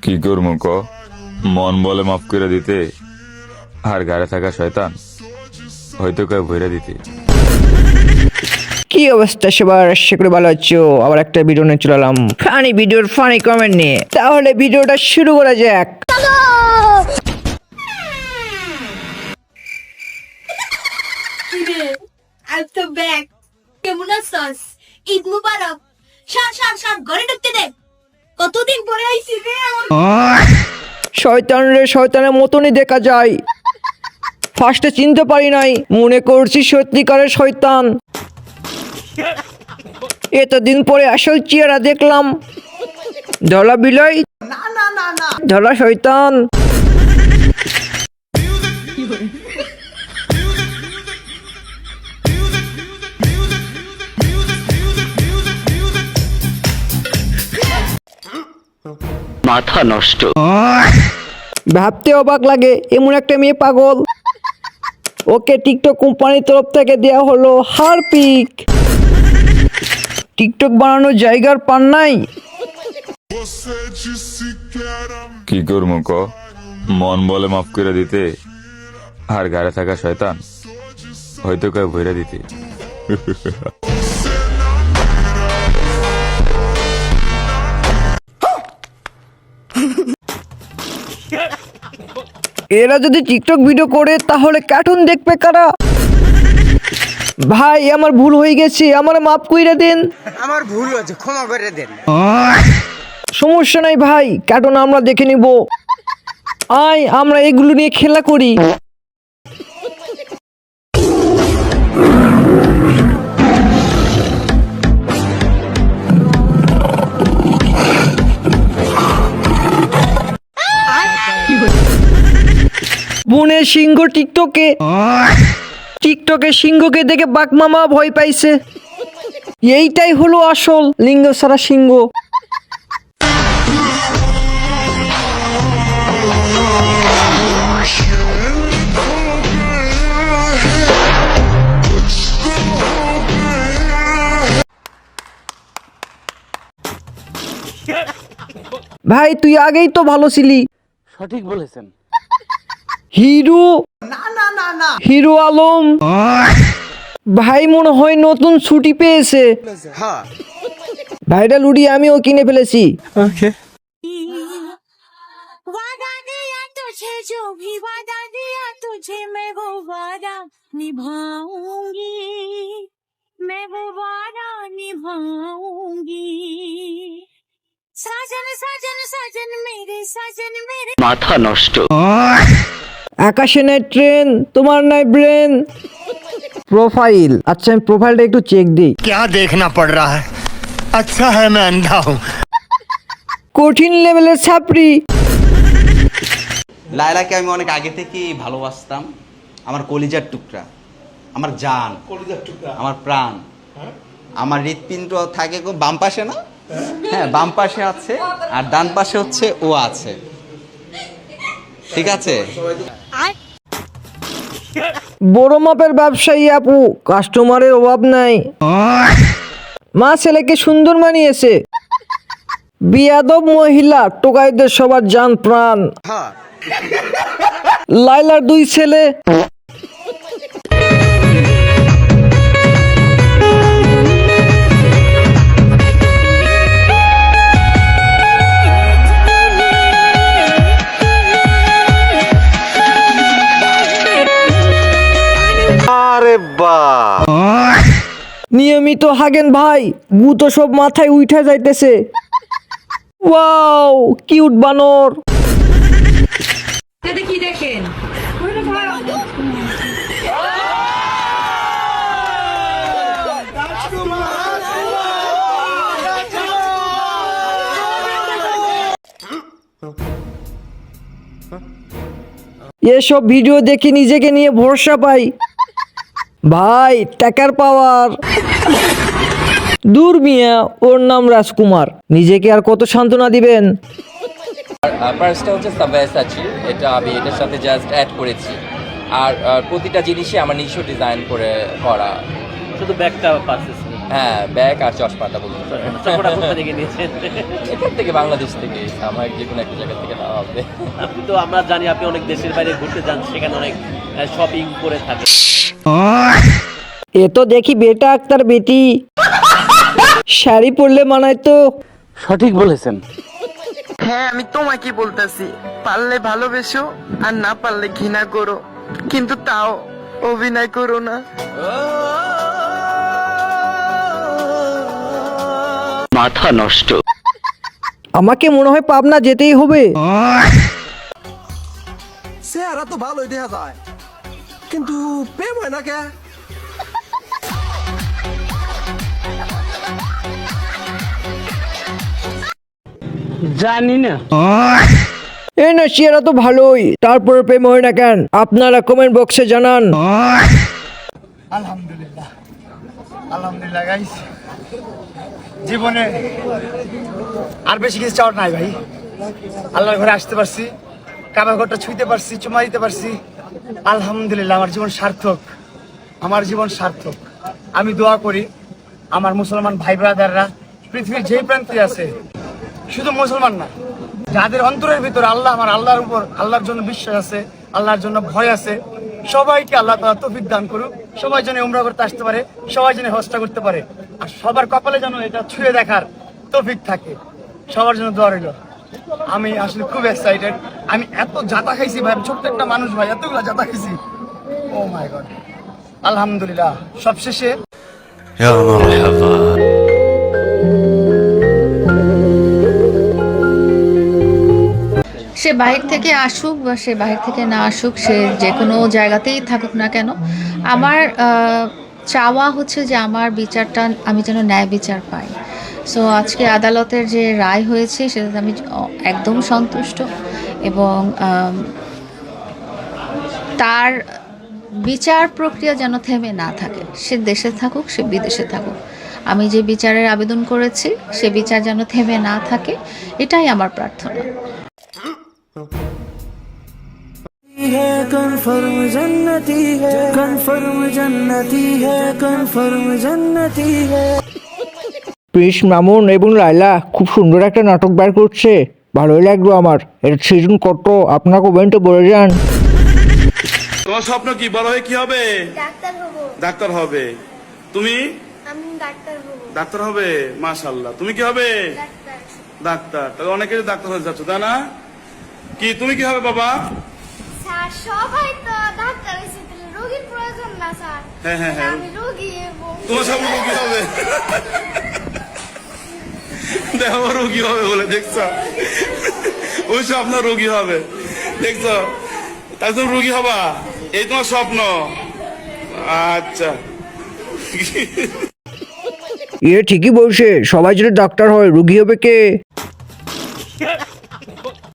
কি করবো ক, মন বলে মাফ করে দিতে, আর গাড়ে থাকা শয়তান হয়তো কয় ভইরা দিতে। কি অবস্থা সবার, আশা করি ভালো আছো। আবার একটা ভিডিও নিয়ে চলে এলাম, ফানি ভিডিওর ফানি কমেন্ট নিয়ে। তাহলে ভিডিওটা শুরু করা যাক। কেমন আছিস? ঈদ মুবারক। সার ঘরে ঢুকতে দে। কতদিন পরে আইছি রে আমার। শয়তান রে, শয়তানের মতনই দেখা যায়। ফার্স্টে চিনতে পারি নাই, মনে করছি সত্যিকারের শয়তান। এতদিন পরে আসল চেহারা দেখলাম। ধলা বিলাই, ধলা শয়তান। মাথা নষ্ট। ভাবতে অবাক লাগে, এমন একটা মেয়ে পাগল। ওকে টিকটক কোম্পানির তরফ থেকে দেওয়া হলো হারপিক। টিকটক বানানোর জায়গার পান নাই। কি করবো ক, মন বলে মাফ করে দিতে, আর গাড়ে থাকা শয়তান হয়তো কয় ভইরা দিতে। এরা যদি টিকটক ভিডিও করে তাহলে কার্টুন দেখবে কারা? ভাই আমার ভুল হয়ে গেছে, আমার মাফ কইরা দেন। আমার ভুল হয়েছে, ক্ষমা করে দেন। সমস্যা নাই ভাই, কার্টুন আমরা দেখে নিব। আয় আমরা এগুলো নিয়ে খেলা করি। বনে সিংহ টিকটকে, টিকটকে সিংহকে দেখে বাঘ মামা ভয় পাইছে। এইটাই হলো আসল লিঙ্গ ছাড়া সিংহ। ভাই তুই আগেই তো ভালো ছিলি। সঠিক বলেছেন। হিরো, হিরো আলম ভাই মনে হয় নতুন ছুটি পেয়েছে। হ্যাঁ, ভাইরাল উড়ি আমিও কিনে ফেলেছি। वादा दिया तुझे, जो भी वादा दिया तुझे, मैं वो वादा निभाऊंगी, मैं वो वादा निभाऊंगी। साजन साजन साजन मेरे, साजन मेरे। মাথা নষ্ট। আকাশে নাই ট্রেন, তোমার নাই ব্রেন। প্রোফাইল, আচ্ছা আমি প্রোফাইলটা একটু চেক দিই। क्या देखना पड़ रहा है? अच्छा है मैं अंधा हूँ। কঠিন লেভেলের ছাপড়ি। লায়লাকে আমি অনেক আগে থেকেই ভালোবাসতাম। আমার কলিজার টুকরা, আমার জান, আমার প্রাণ। আমার হৃৎপিণ্ড থাকে বাম পাশে না? হ্যাঁ, বাম পাশে আছে, আর ডান পাশে হচ্ছে ও আছে। ঠিক আছে? বড় মাপের ব্যবসায়ী আপু, কাস্টমারের অভাব নাই। মা ছেলেকে সুন্দর মানিয়েছে। বিয়াদব মহিলা, টোকাইদের সবার জান প্রাণ। হ্যাঁ। লাইলার দুই ছেলে। अरे वाह, নিয়মিত হাগেন ভাই, গু তো সব মাথায় উঠে যাইতেছে। ওয়াও কিউট বানর। দেখি দেখেন এসব ভিডিও দেখে নিজেকে নিয়ে ভরসা পাই। ভাই টাকার পাওয়ার। দূর মিয়া, ওর নাম রাজকুমার, নিজেকে আর কত সান্ত্বনা দিবেন। পার্সটা হচ্ছে সাভায়াসাচি, এটা আমি এটার সাথে জাস্ট অ্যাড করেছি। আর প্রতিটা জিনিসই আমার নিজস্ব ডিজাইন করে করা। শুধু ব্যাগটা পারচেজ হ্যাঁ ব্যাগ আর চশমাটা বলুন চশমাটা কোথা থেকে নিয়েছেন? এখান থেকে বাংলাদেশ থেকে আমার যে কোনো একটা জায়গা থেকে নেওয়া হবে। আপনি তো আমরা জানি আপনি অনেক দেশের বাইরে ঘুরতে যান, সেখানে অনেক শপিং করে থাকেন। এ তো দেখি বেটা আক্তার বেটি, শাড়ি পরলে মানায় তো। সঠিক বলেছেন। হ্যাঁ আমি তোমাকে বলতেছি, পারলে ভালোবেসো আর না পারলে ঘৃণা করো, কিন্তু তাও অভিনয় করো না। মাথা নষ্ট। আমাকে মনে হয় পাবনা যেতেই হবে। চেহারা তো ভালোই দেখা যায়, কিন্তু প্রেম হয় না কে? জানি না। এ না চেহারা তো ভালোই, তারপরে প্রেম হয় না কেন? আপনারা কমেন্ট বক্সে জানান। আলহামদুলিল্লাহ, আলহামদুলিল্লাহ গাইস, জীবনে আর বেশি কিছু চাওয়ার নাই ভাই। আল্লাহর ঘরে আসতে পারছি, কাবা ঘরটা ছুঁইতে পারছি, চুমা দিতে পারছি, আলহামদুলিল্লাহ। আমার জীবন সার্থক, আমার জীবন সার্থক। আমি দোয়া করি আমার মুসলমান ভাই ব্রাদাররা পৃথিবীর যেই প্রান্তে আছে, শুধু মুসলমান না, যাদের অন্তরের ভিতরে আল্লাহ, আমার আল্লাহর উপর, আল্লাহর জন্য বিশ্বাস আছে, আল্লাহর জন্য ভয় আছে, সবাইকে আল্লাহ তাআলা তৌফিক দান করুক। সবাই যেন উমরা করতে আসতে পারে, সবাই যেন হজটা করতে পারে, আর সবার কপালে যেন এটা ছুঁয়ে দেখার তৌফিক থাকে। সবার জন্য দোয়া রইল। আমি আসলে খুব এক্সাইটেড। আমি এত জাতা খাইছি ভাই, ছোট্ট একটা মানুষ ভাই, এতগুলো জাতা খাইছি। ও মাই গড, আলহামদুলিল্লাহ। সবশেষে সে বাহির থেকে আসুক বা সে বাহির থেকে না আসুক, সে যে কোনো জায়গাতেই থাকুক না কেন, আমার চাওয়া হচ্ছে যে আমার বিচারটা আমি যেন ন্যায় বিচার পাই। সো আজকে আদালতের যে রায় হয়েছে সেটাতে আমি একদম সন্তুষ্ট, এবং তার বিচার প্রক্রিয়া যেন থেমে না থাকে। সে দেশে থাকুক, সে বিদেশে থাকুক, আমি যে বিচারের আবেদন করেছি সে বিচার যেন থেমে না থাকে, এটাই আমার প্রার্থনা। প্রিন্স মামুন এবং লাইলা খুব সুন্দর একটা নাটক বের করছে, ভালোই লাগলো আমার। এর সিজন কত আপনার কমেন্টে বলে যান। তোমার স্বপ্ন কি? বড় হয়ে কি হবে? ডাক্তার হবো। ডাক্তার হবে। তুমি? আমি ডাক্তার হবো। ডাক্তার হবে, মাশাআল্লাহ। তুমি কি হবে? ডাক্তার। ডাক্তার। তাহলে অনেকে ডাক্তার হয়ে যাচ্ছে, তাই না? কি তুমি কি হবে বাবা? স্যার সবাই তো ডাক্তার হইছে, তাহলে রোগীর প্রয়োজন না স্যার। হ্যাঁ হ্যাঁ হ্যাঁ, আমি রোগী হবো। তোমার স্বপ্ন রোগী হবে। দেখো রোগী হবে বলে, দেখছো? ওই স্বপ্ন রোগী হবে, দেখছো? তাই তুমি রোগী হবা, এই তোমার স্বপ্ন। আচ্ছা, এ ঠিকই বলছে, সবাই যদি ডাক্তার হয় রুগী হবে কে?